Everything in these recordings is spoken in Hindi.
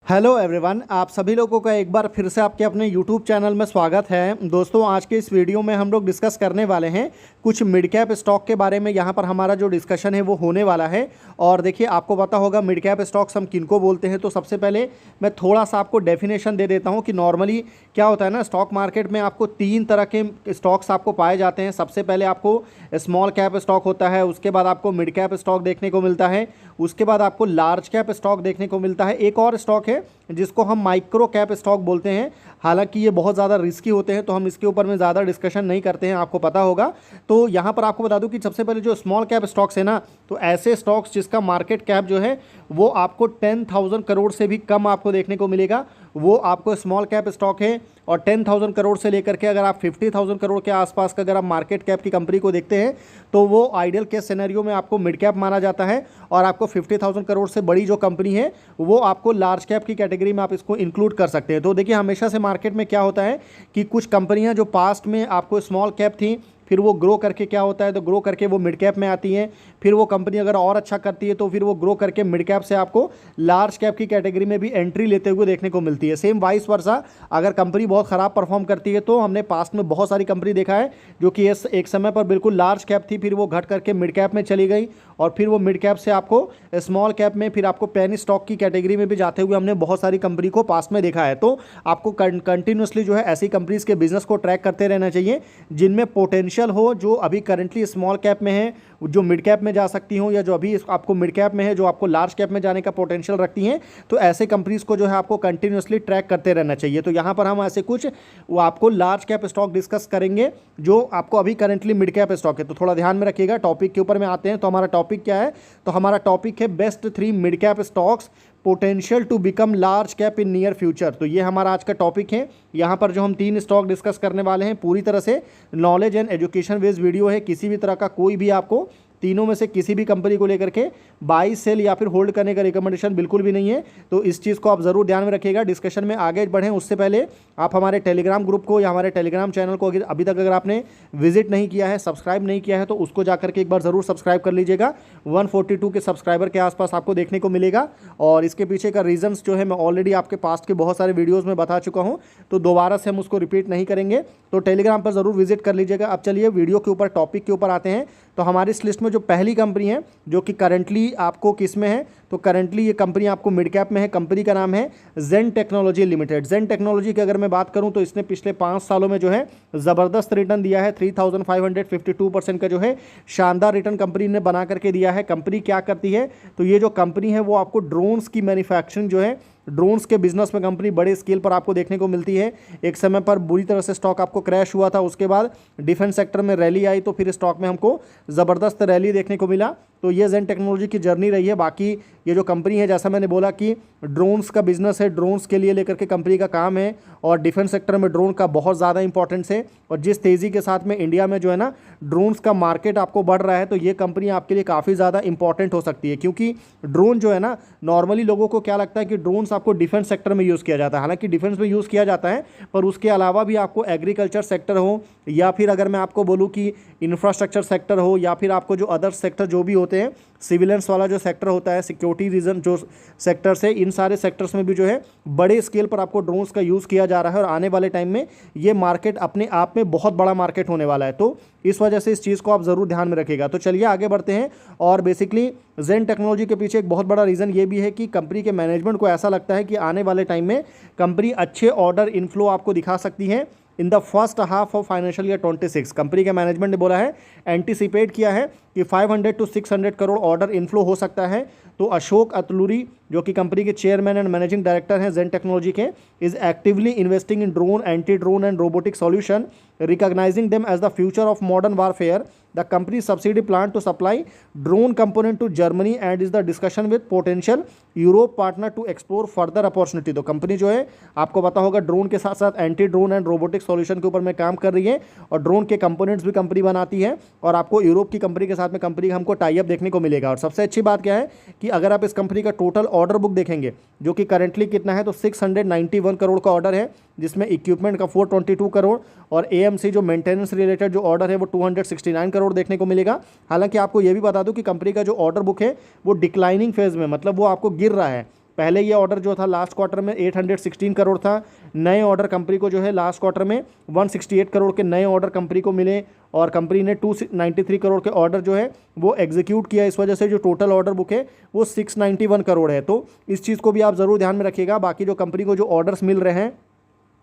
हेलो एवरीवन, आप सभी लोगों का एक बार फिर से आपके अपने यूट्यूब चैनल में स्वागत है। दोस्तों, आज के इस वीडियो में हम लोग डिस्कस करने वाले हैं कुछ मिड कैप स्टॉक के बारे में। यहाँ पर हमारा जो डिस्कशन है वो होने वाला है। और देखिए, आपको पता होगा मिड कैप स्टॉक्स हम किनको बोलते हैं। तो सबसे पहले मैं थोड़ा सा आपको डेफिनेशन दे देता हूँ कि नॉर्मली क्या होता है ना, स्टॉक मार्केट में आपको तीन तरह के स्टॉक्स आपको पाए जाते हैं। सबसे पहले आपको स्मॉल कैप स्टॉक होता है, उसके बाद आपको मिड कैप स्टॉक देखने को मिलता है, उसके बाद आपको लार्ज कैप स्टॉक देखने को मिलता है। एक और स्टॉक है जिसको हम माइक्रो कैप स्टॉक बोलते हैं। हालांकि ये बहुत ज़्यादा रिस्की होते हैं, तो हम इसके ऊपर में ज़्यादा डिस्कशन नहीं करते हैं, आपको पता होगा। तो यहाँ पर आपको बता दूं कि सबसे पहले जो स्मॉल कैप स्टॉक्स है ना, तो ऐसे स्टॉक्स जिसका मार्केट कैप जो है वो आपको 10,000 करोड़ से भी कम आपको देखने को मिलेगा, वो आपको स्मॉल कैप स्टॉक है। और 10,000 करोड़ से लेकर के अगर आप 50,000 करोड़ के आसपास का अगर आप मार्केट कैप की कंपनी को देखते हैं तो वो आइडियल केस सिनेरियो में आपको मिड कैप माना जाता है। और आपको 50,000 करोड़ से बड़ी जो कंपनी है वो आपको लार्ज कैप की कैटेगरी में आप इसको इंक्लूड कर सकते हैं। तो देखिए, हमेशा से मार्केट में क्या होता है कि कुछ कंपनियां जो पास्ट में आपको स्मॉल कैप थी, फिर वो ग्रो करके क्या होता है, तो ग्रो करके वो मिड कैप में आती हैं। फिर वो कंपनी अगर और अच्छा करती है तो फिर वो ग्रो करके मिड कैप से आपको लार्ज कैप की कैटेगरी में भी एंट्री लेते हुए देखने को मिलती है। सेम वाइस वर्सा, अगर कंपनी बहुत ख़राब परफॉर्म करती है तो हमने पास्ट में बहुत सारी कंपनी देखा है जो कि एक समय पर बिल्कुल लार्ज कैप थी, फिर वो घट करके मिड कैप में चली गई, और फिर वो मिड कैप से आपको स्मॉल कैप में, फिर आपको पेनी स्टॉक की कैटेगरी में भी जाते हुए हमने बहुत सारी कंपनी को पास्ट में देखा है। तो आपको कंटिन्यूसली जो है ऐसी कंपनीज के बिजनेस को ट्रैक करते रहना चाहिए जिनमें पोटेंशियल हो, जो अभी करंटली स्मॉल कैप में है, जो मिड कैप में जा सकती हो, या जो अभी आपको मिड कैप में है जो आपको लार्ज कैप में जाने का पोटेंशियल रखती हैं। तो ऐसे कंपनीज को जो है आपको कंटिन्यूसली ट्रैक करते रहना चाहिए। तो यहाँ पर हम ऐसे कुछ वो आपको लार्ज कैप स्टॉक डिस्कस करेंगे जो आपको अभी करंटली मिड कैप स्टॉक है। तो थोड़ा ध्यान में रखिएगा। टॉपिक के ऊपर में आते हैं। तो हमारा टॉपिक क्या है, तो हमारा टॉपिक है best 3 mid cap stocks potential to become large cap in near future. तो ये हमारा आज का टॉपिक है। यहाँ पर जो हम 3 स्टॉक डिस्कस करने वाले हैं, पूरी तरह से knowledge and education based video है। किसी भी तरह का कोई भी आपको तीनों में से किसी भी कंपनी को लेकर के बाई सेल या फिर होल्ड करने का रिकमेंडेशन बिल्कुल भी नहीं है। तो इस चीज़ को आप ज़रूर ध्यान में रखिएगा। डिस्कशन में आगे बढ़ें उससे पहले आप हमारे टेलीग्राम ग्रुप को या हमारे टेलीग्राम चैनल को अभी तक अगर आपने विजिट नहीं किया है, सब्सक्राइब नहीं किया है, तो उसको जाकर के एक बार ज़रूर सब्सक्राइब कर लीजिएगा। 142 के सब्सक्राइबर के आसपास आपको देखने को मिलेगा। और इसके पीछे का रीजंस जो है मैं ऑलरेडी आपके पास्ट के बहुत सारे वीडियोज़ में बता चुका हूँ, तो दोबारा से हम उसको रिपीट नहीं करेंगे। तो टेलीग्राम पर ज़रूर विजिट कर लीजिएगा। अब चलिए वीडियो के ऊपर, टॉपिक के ऊपर आते हैं। तो हमारी इस लिस्ट में जो पहली कंपनी है जो कि करंटली आपको किस में है, तो करंटली ये कंपनी आपको मिड कैप में है। कंपनी का नाम है जेन टेक्नोलॉजी लिमिटेड। जेन टेक्नोलॉजी की अगर मैं बात करूं तो इसने पिछले 5 सालों में जो है ज़बरदस्त रिटर्न दिया है। 3552% का जो है शानदार रिटर्न कंपनी ने बना करके दिया है। कंपनी क्या करती है, तो ये जो कंपनी है वो आपको ड्रोन्स की मैन्युफैक्चरिंग जो है, ड्रोन्स के बिजनेस में कंपनी बड़े स्केल पर आपको देखने को मिलती है। एक समय पर बुरी तरह से स्टॉक आपको क्रैश हुआ था, उसके बाद डिफेंस सेक्टर में रैली आई, तो फिर स्टॉक में हमको ज़बरदस्त रैली देखने को मिला। तो ये जेन टेक्नोलॉजी की जर्नी रही है। बाकी ये जो कंपनी है, जैसा मैंने बोला कि ड्रोन्स का बिजनेस है, ड्रोन्स के लिए लेकर के कंपनी का काम है, और डिफेंस सेक्टर में ड्रोन का बहुत ज़्यादा इंपॉर्टेंस है। और जिस तेज़ी के साथ में इंडिया में जो है ना ड्रोन्स का मार्केट आपको बढ़ रहा है, तो ये कंपनी आपके लिए काफ़ी ज़्यादा इंपॉर्टेंट हो सकती है। क्योंकि ड्रोन जो है ना, नॉर्मली लोगों को क्या लगता है कि ड्रोन्स आपको डिफेंस सेक्टर में यूज़ किया जाता है। हालांकि डिफेंस में यूज़ किया जाता है, पर उसके अलावा भी आपको एग्रीकल्चर सेक्टर हो, या फिर अगर मैं आपको बोलूँ कि इंफ्रास्ट्रक्चर सेक्टर हो, या फिर आपको जो अदर सेक्टर जो भी होते हैं, सिविलियंस वाला जो सेक्टर होता है, सिक्योरिटी रीजन जो सेक्टर्स है, इन सारे सेक्टर्स में भी जो है बड़े स्केल पर आपको ड्रोन्स का यूज़ किया जा रहा है। और आने वाले टाइम में ये मार्केट अपने आप में बहुत बड़ा मार्केट होने वाला है। तो इस वजह से इस चीज़ को आप ज़रूर ध्यान में रखिएगा। तो चलिए आगे बढ़ते हैं। और बेसिकली जेन टेक्नोलॉजी के पीछे एक बहुत बड़ा रीज़न ये भी है कि कंपनी के मैनेजमेंट को ऐसा लगता है कि आने वाले टाइम में कंपनी अच्छे ऑर्डर इनफ्लो आपको दिखा सकती है in the first half of financial year 26। Company के मैनेजमेंट ने बोला है, एंटिसिपेट किया है कि 500 to 600 करोड़ ऑर्डर इनफ्लो हो सकता है। तो अशोक अतलूरी जो कि कंपनी के चेयरमैन एंड मैनेजिंग डायरेक्टर हैं जेन टेक्नोलॉजी के, is actively investing in drone, anti drone and robotic solution, recognizing them as the future of modern warfare. The company subsidiary plan to supply drone component to Germany and is the discussion with potential Europe partner to explore further opportunity। तो कंपनी जो है आपको पता होगा ड्रोन के साथ साथ anti drone and robotic solution के ऊपर में काम कर रही है, और ड्रोन के कंपोनेंट्स भी कंपनी बनाती है। और आपको यूरोप की कंपनी के साथ में कंपनी हमको टाई अप देखने को मिलेगा। और सबसे अच्छी बात क्या है कि अगर आप इस कंपनी का टोटल ऑर्डर बुक देखेंगे जो कि करंटली कितना है, तो 691 करोड़ का ऑर्डर है, जिसमें इक्विपमेंट का 422 करोड़ और एएमसी जो मेंटेनेंस रिलेटेड जो ऑर्डर है वो 269 करोड़ देखने को मिलेगा। हालांकि आपको ये भी बता दूं कि कंपनी का जो ऑर्डर बुक है वो डिक्लाइनिंग फेज में, मतलब वो आपको गिर रहा है। पहले ये ऑर्डर जो था लास्ट क्वार्टर में 816 करोड़ था, नए ऑर्डर कंपनी को जो है लास्ट क्वार्टर में 168 करोड़ के नए ऑर्डर कंपनी को मिले और कंपनी ने 293 करोड़ के ऑर्डर जो है वो एग्जीक्यूट किया। इस वजह से जो टोटल ऑर्डर बुक है वो 691 करोड़ है। तो इस चीज़ को भी आप ज़रूर ध्यान में रखिएगा। बाकी जो कंपनी को जो ऑर्डर्स मिल रहे हैं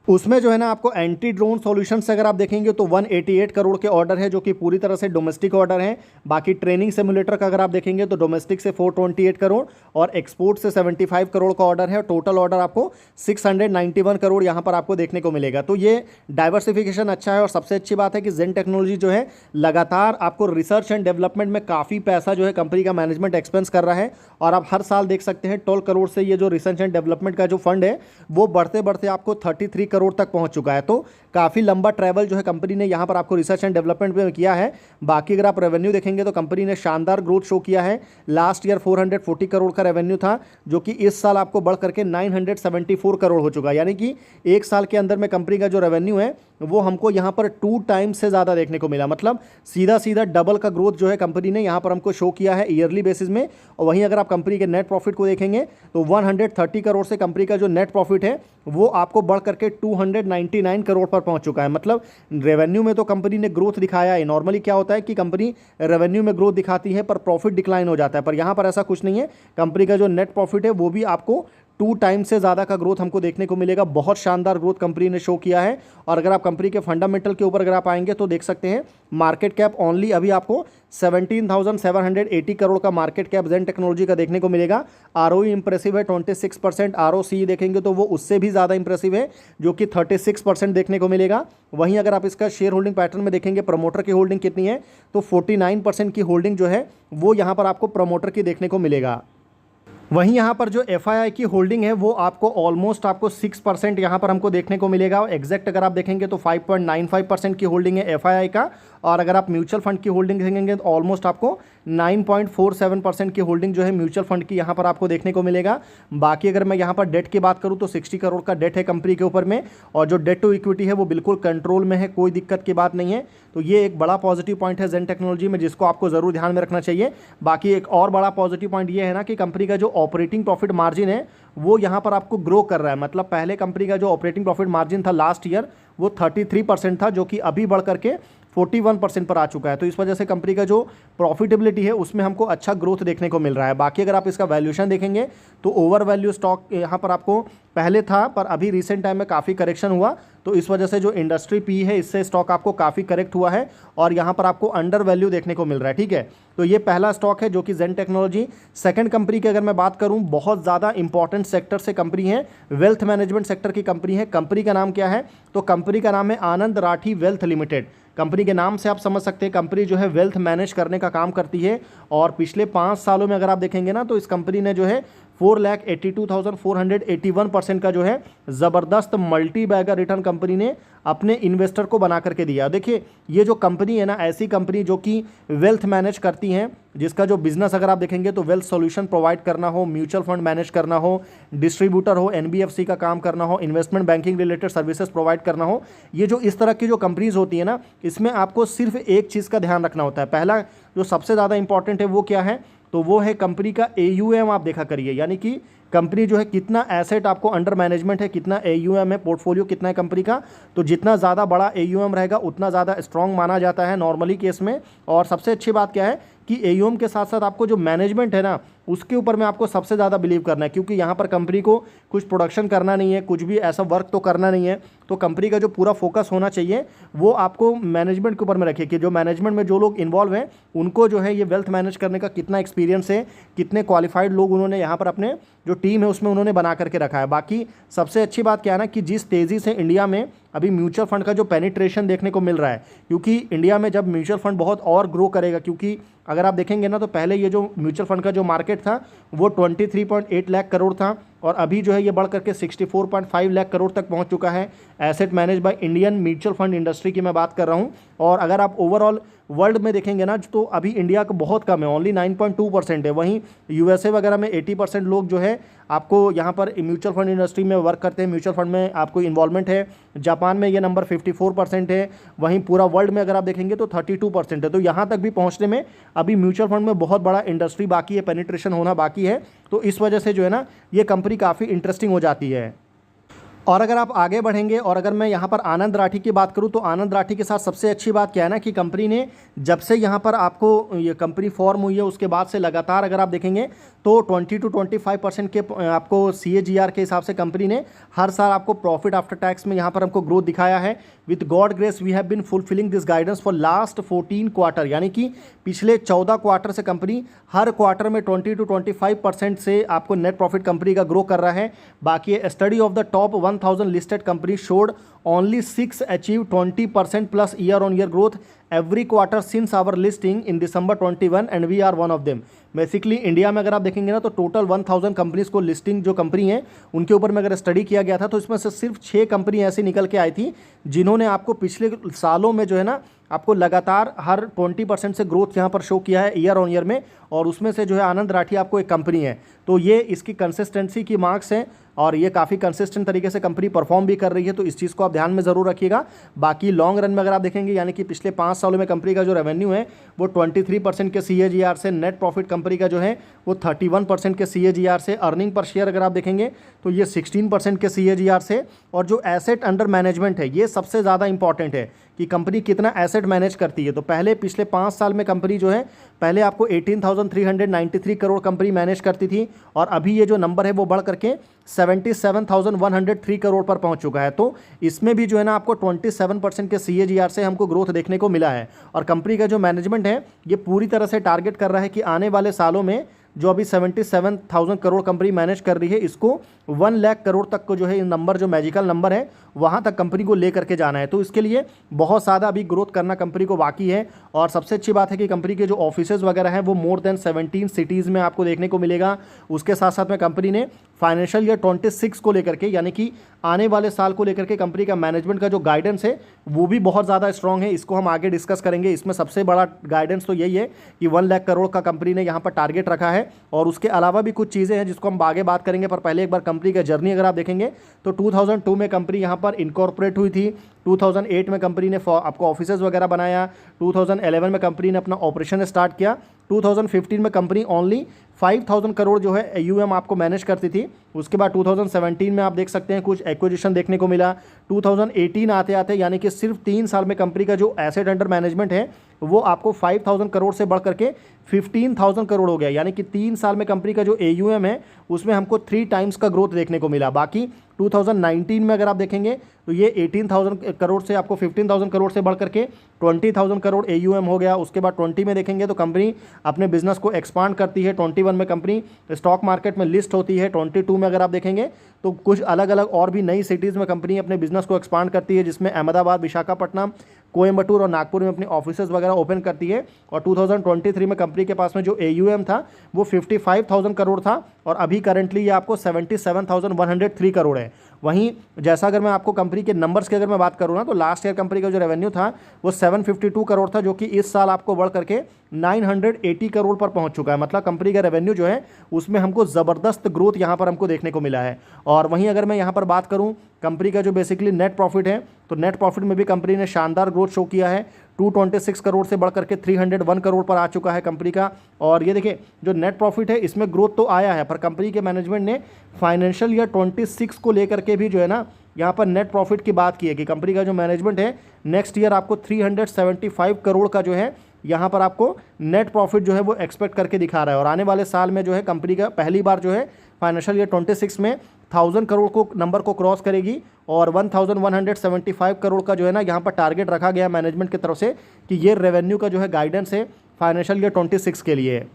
उसमें जो है ना आपको एंटी ड्रोन सॉल्यूशन से अगर आप देखेंगे तो 188 करोड़ के ऑर्डर है जो कि पूरी तरह से डोमेस्टिक ऑर्डर है। बाकी ट्रेनिंग सिमुलेटर का अगर आप देखेंगे तो डोमेस्टिक से 428 करोड़ और एक्सपोर्ट से 75 करोड़ का ऑर्डर है। टोटल ऑर्डर आपको 691 करोड़ यहाँ पर आपको देखने को मिलेगा। तो ये डाइवर्सिफिकेशन अच्छा है और सबसे अच्छी बात है कि जेन टेक्नोलॉजी जो है लगातार आपको रिसर्च एंड डेवलपमेंट में काफ़ी पैसा जो है कंपनी का मैनेजमेंट एक्सपेंस कर रहा है और आप हर साल देख सकते हैं 12 करोड़ से ये जो रिसर्च एंड डेवलपमेंट का जो फंड है वो बढ़ते बढ़ते आपको 33 करोड़ तक पहुंच चुका है। तो काफ़ी लंबा ट्रैवल जो है कंपनी ने यहाँ पर आपको रिसर्च एंड डेवलपमेंट में किया है। बाकी अगर आप रेवेन्यू देखेंगे तो कंपनी ने शानदार ग्रोथ शो किया है। लास्ट ईयर 440 करोड़ का रेवेन्यू था जो कि इस साल आपको बढ़ करके 974 करोड़ हो चुका है। यानी कि एक साल के अंदर में कंपनी का जो रेवेन्यू है वो हमको यहाँ पर 2 टाइम्स से ज़्यादा देखने को मिला। मतलब सीधा सीधा डबल का ग्रोथ जो है कंपनी ने यहाँ पर हमको शो किया है ईयरली बेसिस में। और वहीं अगर आप कंपनी के नेट प्रॉफिट को देखेंगे तो 130 करोड़ से कंपनी का जो नेट प्रॉफिट है वो आपको बढ़ करके 299 करोड़ पर पहुंच चुका है। मतलब रेवेन्यू में तो कंपनी ने ग्रोथ दिखाया है। नॉर्मली क्या होता है कि कंपनी रेवेन्यू में ग्रोथ दिखाती है पर प्रॉफिट डिक्लाइन हो जाता है, पर यहाँ पर ऐसा कुछ नहीं है। कंपनी का जो नेट प्रॉफिट है वो भी आपको 2 टाइम्स से ज़्यादा का ग्रोथ हमको देखने को मिलेगा। बहुत शानदार ग्रोथ कंपनी ने शो किया है। और अगर आप कंपनी के फंडामेंटल के ऊपर अगर आप आएंगे तो देख सकते हैं मार्केट कैप ओनली अभी आपको 17,780 करोड़ का मार्केट कैप जेन टेक्नोलॉजी का देखने को मिलेगा। आरओई इंप्रेसिव है 26%, आरओसी देखेंगे तो वो उससे भी ज़्यादा इंप्रेसिव है जो कि 36% देखने को मिलेगा। वहीं अगर आप इसका शेयर होल्डिंग पैटर्न में देखेंगे प्रमोटर की होल्डिंग कितनी है तो 49% की होल्डिंग जो है वो यहाँ पर आपको प्रमोटर की देखने को मिलेगा। वहीं यहाँ पर जो FII की होल्डिंग है वो आपको ऑलमोस्ट आपको 6% यहाँ पर हमको देखने को मिलेगा। एग्जैक्ट अगर आप देखेंगे तो 5.95% की होल्डिंग है FII का। और अगर आप म्यूचुअल फंड की होल्डिंग देखेंगे तो ऑलमोस्ट आपको 9.47% की होल्डिंग जो है म्यूचुअल फंड की यहाँ पर आपको देखने को मिलेगा। बाकी अगर मैं यहाँ पर डेट की बात करूँ तो 60 करोड़ का डेट है कंपनी के ऊपर में और जो डेट टू इक्विटी है वो बिल्कुल कंट्रोल में है, कोई दिक्कत की बात नहीं है। तो ये एक बड़ा पॉजिटिव पॉइंट है जेन टेक्नोलॉजी में जिसको आपको ज़रूर ध्यान में रखना चाहिए। बाकी एक और बड़ा पॉजिटिव पॉइंट ये है ना कि कंपनी का जो ऑपरेटिंग प्रॉफिट मार्जिन है वो यहाँ पर आपको ग्रो कर रहा है। मतलब पहले कंपनी का जो ऑपरेटिंग प्रॉफिट मार्जिन था लास्ट ईयर वो 33% था जो कि अभी बढ़ करके 41% पर आ चुका है। तो इस वजह से कंपनी का जो प्रॉफिटेबिलिटी है उसमें हमको अच्छा ग्रोथ देखने को मिल रहा है। बाकी अगर आप इसका वैल्यूएशन देखेंगे तो ओवर वैल्यू स्टॉक यहाँ पर आपको पहले था पर अभी रिसेंट टाइम में काफ़ी करेक्शन हुआ तो इस वजह से जो इंडस्ट्री पी है इससे स्टॉक आपको काफ़ी करेक्ट हुआ है और यहाँ पर आपको अंडर वैल्यू देखने को मिल रहा है। ठीक है, तो ये पहला स्टॉक है जो कि जेन टेक्नोलॉजी। सेकंड कंपनी की अगर मैं बात करूँ बहुत ज़्यादा इंपॉर्टेंट सेक्टर से कंपनी है, वेल्थ मैनेजमेंट सेक्टर की कंपनी है। कंपनी का नाम क्या है तो कंपनी का नाम है आनंद राठी वेल्थ लिमिटेड। कंपनी के नाम से आप समझ सकते हैं कंपनी जो है वेल्थ मैनेज करने का काम करती है और पिछले 5 सालों में अगर आप देखेंगे ना तो इस कंपनी ने जो है 4,82,481% का जो है ज़बरदस्त मल्टी बैगर रिटर्न कंपनी ने अपने इन्वेस्टर को बना करके दिया। देखिए ये जो कंपनी है ना ऐसी कंपनी जो कि वेल्थ मैनेज करती हैं, जिसका जो बिजनेस अगर आप देखेंगे तो वेल्थ सॉल्यूशन प्रोवाइड करना हो, म्यूचुअल फंड मैनेज करना हो, डिस्ट्रीब्यूटर हो, NBFC का काम करना हो, investment banking related services provide करना हो, ये जो इस तरह की जो कंपनीज होती है ना इसमें आपको सिर्फ एक चीज़ का ध्यान रखना होता है। पहला जो सबसे ज़्यादा इंपॉर्टेंट है वो क्या है तो वो है कंपनी का AUM आप देखा करिए, यानी कि कंपनी जो है कितना एसेट आपको अंडर मैनेजमेंट है, कितना AUM है, पोर्टफोलियो कितना है कंपनी का। तो जितना ज़्यादा बड़ा AUM रहेगा उतना ज़्यादा स्ट्रॉन्ग माना जाता है नॉर्मली केस में। और सबसे अच्छी बात क्या है कि AUM के साथ साथ आपको जो मैनेजमेंट है ना उसके ऊपर में आपको सबसे ज़्यादा बिलीव करना है, क्योंकि यहाँ पर कंपनी को कुछ प्रोडक्शन करना नहीं है, कुछ भी ऐसा वर्क तो करना नहीं है। तो कंपनी का जो पूरा फोकस होना चाहिए वो आपको मैनेजमेंट के ऊपर में रखिए कि जो मैनेजमेंट में जो लोग इन्वॉल्व हैं उनको जो है ये वेल्थ मैनेज करने का कितना एक्सपीरियंस है, कितने क्वालिफाइड लोग उन्होंने यहाँ पर अपने जो टीम है उसमें उन्होंने बना करके रखा है। बाकी सबसे अच्छी बात क्या है ना कि जिस तेज़ी से इंडिया में अभी म्यूचुअल फंड का जो पेनिट्रेशन देखने को मिल रहा है, क्योंकि इंडिया में जब म्यूचुअल फंड बहुत और ग्रो करेगा, क्योंकि अगर आप देखेंगे ना तो पहले ये जो म्यूचुअल फंड का जो मार्केट था वो 23.8 लाख करोड़ था और अभी जो है ये बढ़ करके 64.5 लाख करोड़ तक पहुंच चुका है। Asset manage by Indian mutual fund industry की मैं बात कर रहा हूं। और अगर आप ओवरऑल वर्ल्ड में देखेंगे ना तो अभी इंडिया का बहुत कम है, ओनली 9.2% है। वहीं USA वगैरह में 80% लोग जो है आपको यहाँ पर म्यूचुअल फंड इंडस्ट्री में वर्क करते हैं, म्यूचुअल फंड में आपको इन्वॉल्वमेंट है। जापान में ये नंबर 54% है, वहीं पूरा वर्ल्ड में अगर आप देखेंगे तो 32% है। तो यहाँ तक भी पहुँचने में अभी म्यूचुअल फंड में बहुत बड़ा इंडस्ट्री बाकी है, पेनिट्रेशन होना बाकी है। तो इस वजह से जो है ना ये कंपनी काफ़ी इंटरेस्टिंग हो जाती है। और अगर आप आगे बढ़ेंगे और अगर मैं यहाँ पर आनंद राठी की बात करूँ तो आनंद राठी के साथ सबसे अच्छी बात क्या है ना कि कंपनी ने जब से यहाँ पर आपको ये कंपनी फॉर्म हुई है उसके बाद से लगातार अगर आप देखेंगे तो 20 to 25% के आपको CAGR के हिसाब से कंपनी ने हर साल आपको प्रॉफिट आफ्टर टैक्स में यहाँ पर हमको ग्रोथ दिखाया है। With God grace we have been fulfilling this guidance for last 14 quarter, यानी कि पिछले 14 क्वार्टर से कंपनी हर क्वार्टर में 20 to 25% से आपको नेट प्रॉफिट कंपनी का ग्रो कर रहा है। बाकी study of the top 1000 listed company showed only 6 achieve 20% plus year-on-year growth every quarter since our listing in December 21 and we are one of them। Basically India में अगर आप देखेंगे ना तो टोटल 1000 कंपनीज को लिस्टिंग जो कंपनी है उनके ऊपर में अगर स्टडी किया गया था तो इसमें से सिर्फ 6 कंपनी ऐसी निकल के आई थी जिन्होंने आपको पिछले सालों में जो है ना आपको लगातार हर 20% से ग्रोथ यहाँ पर शो किया है ईयर ऑन ईयर में, और उसमें से जो है आनंद राठी आपको एक कंपनी है। तो ये इसकी कंसिस्टेंसी की मार्क्स हैं और ये काफ़ी कंसिस्टेंट तरीके से कंपनी परफॉर्म भी कर रही है, तो इस चीज़ को आप ध्यान में ज़रूर रखिएगा। बाकी लॉन्ग रन में अगर आप देखेंगे यानी कि पिछले 5 सालों में कंपनी का जो रेवेन्यू है वो 23% के CAGR से, नेट प्रॉफिट कंपनी का जो है वो 31% के CAGR से, अर्निंग पर शेयर अगर आप देखेंगे तो ये 16% के CAGR से, और जो एसेट अंडर मैनेजमेंट है ये सबसे ज़्यादा इंपॉर्टेंट है कि कंपनी कितना एसेट मैनेज करती है। तो पहले पिछले 5 साल में कंपनी जो है पहले आपको 18,393 करोड़ कंपनी मैनेज करती थी और अभी ये जो नंबर है वो बढ़ करके 77,103 करोड़ पर पहुंच चुका है। तो इसमें भी जो है ना आपको 27% के CAGR से हमको ग्रोथ देखने को मिला है। और कंपनी का जो मैनेजमेंट है ये पूरी तरह से टारगेट कर रहा है कि आने वाले सालों में जो अभी 77,000 करोड़ कंपनी मैनेज कर रही है इसको 1 लाख करोड़ तक को जो है नंबर, जो मैजिकल नंबर है वहाँ तक कंपनी को ले करके जाना है। तो इसके लिए बहुत ज़्यादा अभी ग्रोथ करना कंपनी को बाकी है। और सबसे अच्छी बात है कि कंपनी के जो ऑफिसेज वगैरह हैं वो मोर देन 17 सिटीज़ में आपको देखने को मिलेगा। उसके साथ साथ में कंपनी ने फाइनेंशियल ईयर 26 को लेकर के यानी कि आने वाले साल को लेकर के कंपनी का मैनेजमेंट का जो गाइडेंस है वो भी बहुत ज़्यादा स्ट्रॉन्ग है। इसको हम आगे डिस्कस करेंगे। इसमें सबसे बड़ा गाइडेंस तो यही है कि 1 लाख करोड़ का कंपनी ने यहाँ पर टारगेट रखा है, और उसके अलावा भी कुछ चीज़ें हैं जिसको हम आगे बात करेंगे। पर पहले एक बार कंपनी का जर्नी अगर आप देखेंगे तो 2002 में कंपनी यहाँ पर इनकॉर्पोरेट हुई थी। 2008 में कंपनी ने आपको ऑफिसेज वगैरह बनाया। 2011 में कंपनी ने अपना ऑपरेशन स्टार्ट किया। 2015 में कंपनी ओनली 5,000 करोड़ जो है AUM आपको मैनेज करती थी। उसके बाद 2017 में आप देख सकते हैं कुछ एक्विजिशन देखने को मिला। 2018 आते आते यानी कि सिर्फ 3 साल में कंपनी का जो एसेट अंडर मैनेजमेंट है वो आपको 5,000 करोड़ से बढ़ करके 15,000 करोड़ हो गया। यानी कि 3 साल में कंपनी का जो AUM है उसमें हमको 3 टाइम्स का ग्रोथ देखने को मिला। बाकी 2019 में अगर आप देखेंगे तो ये 18,000 करोड़ से आपको 15,000 करोड़ से बढ़ करके 20,000 करोड़ AUM हो गया। उसके बाद 20 में देखेंगे तो कंपनी अपने बिजनेस को एक्सपांड करती है। 21 में कंपनी स्टॉक मार्केट में लिस्ट होती है। 22 में अगर आप देखेंगे तो कुछ अलग अलग और भी नई सिटीज़ में कंपनी अपने बिजनेस को एक्सपांड करती है, जिसमें अहमदाबाद, विशाखापट्टनम, कोयम्बटूर और नागपुर में अपनी ऑफिसेज वगैरह ओपन करती है। और 2023 में कंपनी के पास में जो AUM था वो 55,000 करोड़ था और अभी करंटली ये आपको 77,103 करोड़ है। वहीं जैसा अगर मैं आपको कंपनी के नंबर्स की अगर मैं बात करूँ ना तो लास्ट ईयर कंपनी का जो रेवेन्यू था वो 752 करोड़ था, जो कि इस साल आपको बढ़ करके 980 करोड़ पर पहुंच चुका है। मतलब कंपनी का रेवेन्यू जो है उसमें हमको ज़बरदस्त ग्रोथ यहाँ पर हमको देखने को मिला है। और वहीं अगर मैं यहाँ पर बात करूँ कंपनी का जो बेसिकली नेट प्रॉफिट है तो नेट प्रॉफिट में भी कंपनी ने शानदार ग्रोथ शो किया है। 226 करोड़ से बढ़ करके 301 करोड़ पर आ चुका है कंपनी का। और ये देखिए जो नेट प्रॉफिट है इसमें ग्रोथ तो आया है, पर कंपनी के मैनेजमेंट ने फाइनेंशियल ईयर 26 को लेकर के भी जो है ना यहाँ पर नेट प्रॉफिट की बात की है कि कंपनी का जो मैनेजमेंट है नेक्स्ट ईयर आपको 375 करोड़ का जो है यहाँ पर आपको नेट प्रॉफिट जो है वो एक्सपेक्ट करके दिखा रहा है। और आने वाले साल में जो है कंपनी का पहली बार जो है फाइनेंशियल ईयर 26 में 1000 करोड़ को नंबर को क्रॉस करेगी और 1175 करोड़ का जो है ना यहाँ पर टारगेट रखा गया मैनेजमेंट की तरफ से कि ये रेवेन्यू का जो है गाइडेंस है फाइनेंशियल ईयर 26 के लिए।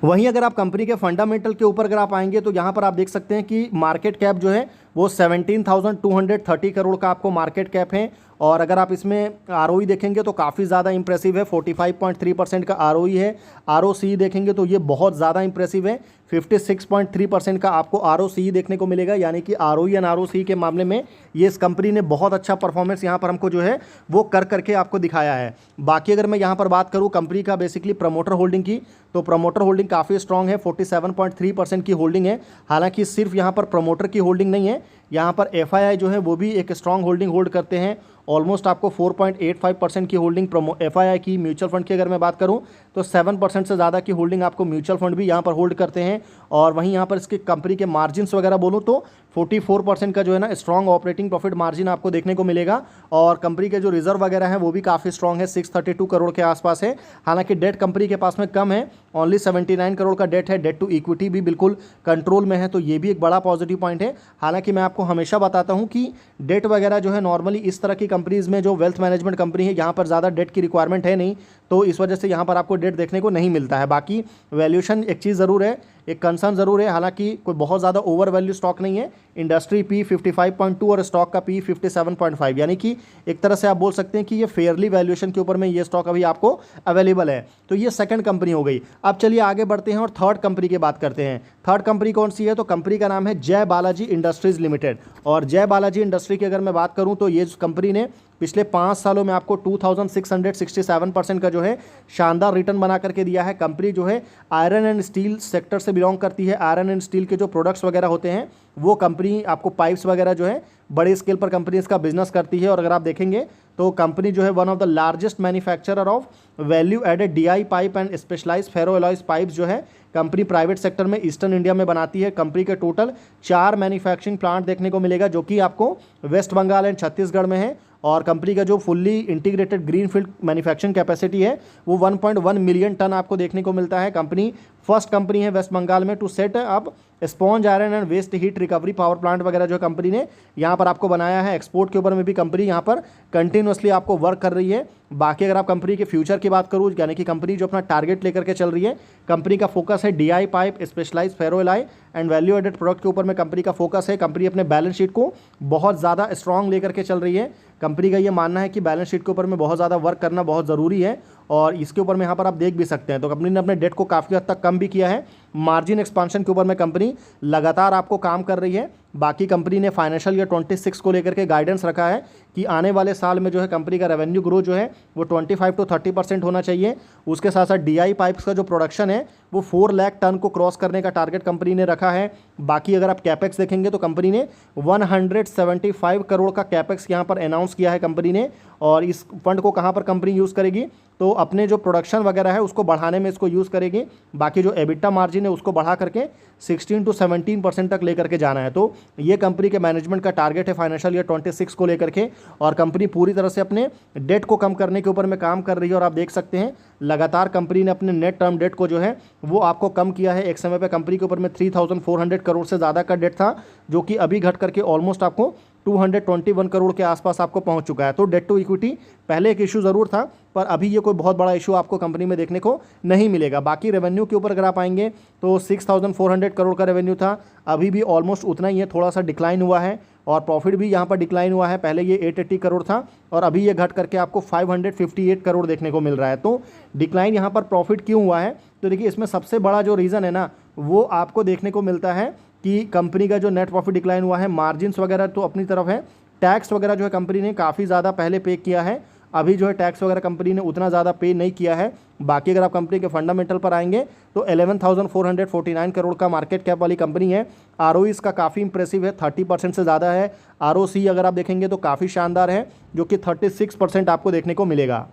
वहीं अगर आप कंपनी के फंडामेंटल के ऊपर अगर आप आएंगे तो यहाँ पर आप देख सकते हैं कि मार्केट कैप जो है वो 17,230 करोड़ का आपको मार्केट कैप है। और अगर आप इसमें ROE देखेंगे तो काफ़ी ज़्यादा इंप्रेसिव है, 45.3% का ROE है। ROCE देखेंगे तो ये बहुत ज़्यादा इंप्रेसिव है, 56.3% का आपको ROCE देखने को मिलेगा। यानी कि ROE एंड ROCE के मामले में ये इस कंपनी ने बहुत अच्छा परफॉर्मेंस यहाँ पर हमको जो है वो करके आपको दिखाया है। बाकी अगर मैं यहाँ पर बात करूँ कंपनी का बेसिकली प्रमोटर होल्डिंग की, तो प्रमोटर होल्डिंग काफ़ी स्ट्रांग है, 47.3% की होल्डिंग है। हालांकि सिर्फ यहाँ पर प्रमोटर की होल्डिंग नहीं है, यहाँ पर FII जो है वो भी एक स्ट्रांग होल्डिंग होल्ड करते हैं। ऑलमोस्ट आपको 4.85% की होल्डिंग FII की। म्यूचुअल फंड की अगर मैं बात करूं तो 7% से ज़्यादा की होल्डिंग आपको म्यूचुअल फंड भी यहाँ पर होल्ड करते हैं। और वहीं यहाँ पर इसकी कंपनी के मार्जिन्स वगैरह बोलूँ तो 44% का जो है ना स्ट्रॉन्ग ऑपरेटिंग प्रॉफिट मार्जिन आपको देखने को मिलेगा। और कंपनी के जो रिजर्व वगैरह है वो भी काफ़ी स्ट्रॉन्ग है, 632 करोड़ के आसपास है। हालांकि डेट कंपनी के पास में कम है, ओनली 79 करोड़ का डेट है। डेट टू इक्विटी भी बिल्कुल कंट्रोल में है, तो ये भी एक बड़ा पॉजिटिव पॉइंट है। हालांकि मैं आपको हमेशा बताता हूँ कि डेट वगैरह जो है नॉर्मली इस तरह की कंपनीज में जो वेल्थ मैनेजमेंट कंपनी है यहाँ पर ज़्यादा डेट की रिक्वायरमेंट है नहीं, तो इस वजह से यहाँ पर आपको डेट देखने को नहीं मिलता है। बाकी वैल्यूएशन एक चीज़ ज़रूर है, एक कंसर्न ज़रूर है, हालांकि कोई बहुत ज़्यादा ओवर वैल्यू स्टॉक नहीं है। इंडस्ट्री P 55.2 और स्टॉक का P 57.5, यानी कि एक तरह से आप बोल सकते हैं कि ये फेयरली वैल्यूएशन के ऊपर में ये स्टॉक अभी आपको अवेलेबल है। तो ये सेकंड कंपनी हो गई। अब चलिए आगे बढ़ते हैं और थर्ड कंपनी की बात करते हैं। थर्ड कंपनी कौन सी है, तो कंपनी का नाम है जय बालाजी इंडस्ट्रीज़ लिमिटेड। और जय बालाजी इंडस्ट्री की अगर मैं बात करूँ तो ये कंपनी ने पिछले 5 सालों में आपको 2667% का जो है शानदार रिटर्न बना करके दिया है। कंपनी जो है आयरन एंड स्टील सेक्टर से बिलोंग करती है। आयरन एंड स्टील के जो प्रोडक्ट्स वगैरह होते हैं वो कंपनी आपको पाइप्स वगैरह जो है बड़े स्केल पर कंपनी इसका बिजनेस करती है। और अगर आप देखेंगे तो कंपनी जो है one of the largest manufacturer of value added DI pipe and specialized ferro alloys pipes जो है कंपनी प्राइवेट सेक्टर में ईस्टर्न इंडिया में बनाती है। कंपनी के टोटल 4 मैन्युफैक्चरिंग प्लांट देखने को मिलेगा, जो कि आपको वेस्ट बंगाल एंड छत्तीसगढ़ में है। और कंपनी का जो fully integrated greenfield manufacturing capacity है वो 1.1 मिलियन टन आपको देखने को मिलता है। कंपनी फर्स्ट कंपनी है वेस्ट बंगाल में to set up sponge iron and waste heat recovery power plant वगैरह जो कंपनी ने यहाँ पर आपको बनाया है। एक्सपोर्ट के ऊपर में भी कंपनी यहाँ पर कंटिन्यूसली आपको वर्क कर रही है। बाकी अगर आप कंपनी के फ्यूचर की बात करूँ, यानी कि कंपनी जो अपना टारगेट लेकर के चल रही है, कंपनी का फोकस है DI pipe, specialized ferro alloy and value added product के ऊपर में कंपनी का फोकस है। कंपनी अपने बैलेंस शीट को बहुत ज़्यादा स्ट्रॉन्ग लेकर के चल रही है। कंपनी का ये मानना है कि बैलेंस शीट के ऊपर में बहुत ज़्यादा वर्क करना बहुत ज़रूरी है, और इसके ऊपर में यहाँ पर आप देख भी सकते हैं। तो कंपनी ने अपने डेट को काफ़ी हद तक कम भी किया है। मार्जिन एक्सपांशन के ऊपर में कंपनी लगातार आपको काम कर रही है। बाकी कंपनी ने फाइनेंशियल ईयर 26 को लेकर के गाइडेंस रखा है कि आने वाले साल में जो है कंपनी का रेवेन्यू ग्रो जो है वो 25 to 30% होना चाहिए। उसके साथ साथ DI पाइप्स का जो प्रोडक्शन है वो 4 लाख टन को क्रॉस करने का टारगेट कंपनी ने रखा है। बाकी अगर आप कैपेक्स देखेंगे तो कंपनी ने 175 करोड़ का कैपेक्स यहाँ पर अनाउंस किया है कंपनी ने। और इस फंड को कहाँ पर कंपनी यूज़ करेगी, तो अपने जो प्रोडक्शन वगैरह है उसको बढ़ाने में इसको यूज़ करेगी। बाकी जो EBITDA मार्जिन है उसको बढ़ा करके 16 to 17% तक लेकर के जाना है। तो ये कंपनी के मैनेजमेंट का टारगेट है फाइनेंशियल ईयर 26 को लेकर के। और कंपनी पूरी तरह से अपने डेट को कम करने के ऊपर में काम कर रही है। और आप देख सकते हैं लगातार कंपनी ने अपने नेट टर्म डेट को जो है वो आपको कम किया है। एक समय पे कंपनी के ऊपर में 3400 करोड़ से ज़्यादा का डेट था, जो कि अभी घट करके ऑलमोस्ट आपको 221 करोड़ के आसपास आपको पहुंच चुका है। तो डेट टू इक्विटी पहले एक इशू ज़रूर था, पर अभी ये कोई बहुत बड़ा इशू आपको कंपनी में देखने को नहीं मिलेगा। बाकी रेवेन्यू के ऊपर अगर आप आएंगे तो 6400 करोड़ का रेवेन्यू था, अभी भी ऑलमोस्ट उतना ही है, थोड़ा सा डिक्लाइन हुआ है। और प्रॉफिट भी यहाँ पर डिक्लाइन हुआ है, पहले ये 880 करोड़ था और अभी ये घट करके आपको 558 करोड़ देखने को मिल रहा है। तो डिक्लाइन यहाँ पर प्रॉफिट क्यों हुआ है, तो देखिए इसमें सबसे बड़ा जो रीज़न है ना वो आपको देखने को मिलता है कि कंपनी का जो नेट प्रॉफिट डिक्लाइन हुआ है। मार्जिन्स वगैरह तो अपनी तरफ है, टैक्स वगैरह जो है कंपनी ने काफ़ी ज़्यादा पहले पे किया है, अभी जो है टैक्स वगैरह कंपनी ने उतना ज़्यादा पे नहीं किया है। बाकी अगर आप कंपनी के फंडामेंटल पर आएंगे तो 11,449 करोड़ का मार्केट कैप वाली कंपनी है। ROE इसका काफ़ी इंप्रेसिव है, 30% से ज़्यादा है। ROC अगर आप देखेंगे तो काफ़ी शानदार है, जो कि 36% आपको देखने को मिलेगा।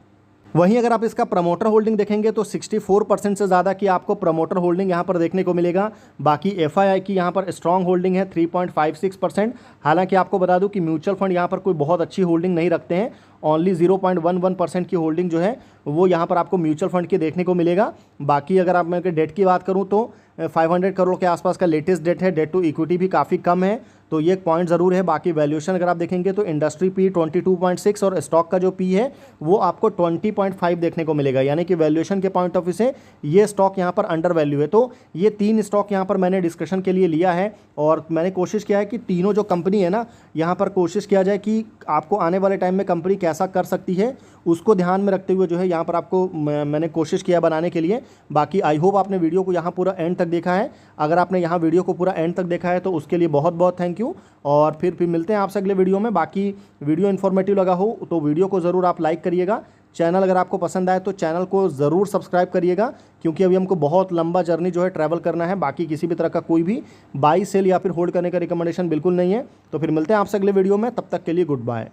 वहीं अगर आप इसका प्रमोटर होल्डिंग देखेंगे तो 64% से ज़्यादा की आपको प्रमोटर होल्डिंग यहाँ पर देखने को मिलेगा। बाकी FII की यहाँ पर स्ट्रॉन्ग होल्डिंग है 3.56%। हालांकि आपको बता दूं कि म्यूचुअल फंड यहाँ पर कोई बहुत अच्छी होल्डिंग नहीं रखते हैं, ओनली 0.11% की होल्डिंग जो है वो यहाँ पर आपको म्यूचुअल फंड के देखने को मिलेगा। बाकी अगर आप मैं डेट की बात करूँ तो 500 करोड़ के आसपास का लेटेस्ट डेट है। डेट टू इक्विटी भी काफ़ी कम है, तो ये एक पॉइंट ज़रूर है। बाकी वैल्यूएशन अगर आप देखेंगे तो इंडस्ट्री P 22.6 और स्टॉक का जो P है वो आपको 20.5 देखने को मिलेगा, यानी कि वैल्यूएशन के पॉइंट ऑफ व्यू से ये स्टॉक यहाँ पर अंडर वैल्यू है। तो ये 3 स्टॉक यहाँ पर मैंने डिस्कशन के लिए लिया है और मैंने कोशिश किया है कि तीनों जो कंपनी है ना, यहाँ पर कोशिश किया जाए कि आपको आने वाले टाइम में कंपनी कैसा कर सकती है उसको ध्यान में रखते हुए जो है यहाँ पर आपको मैंने कोशिश किया बनाने के लिए। बाकी आई होप आपने वीडियो को यहाँ पूरा एंड तक देखा है। अगर आपने यहाँ वीडियो को पूरा एंड तक देखा है तो उसके लिए बहुत बहुत थैंक यू। और फिर मिलते हैं आपसे अगले वीडियो में। बाकी वीडियो इन्फॉर्मेटिव लगा हो तो वीडियो को ज़रूर आप लाइक करिएगा। चैनल अगर आपको पसंद आए तो चैनल को ज़रूर सब्सक्राइब करिएगा, क्योंकि अभी हमको बहुत लंबा जर्नी जो है ट्रैवल करना है। बाकी किसी भी तरह का कोई भी बाई सेल या फिर होल्ड करने का रिकमेंडेशन बिल्कुल नहीं है। तो फिर मिलते हैं आपसे अगले वीडियो में, तब तक के लिए गुड बाय।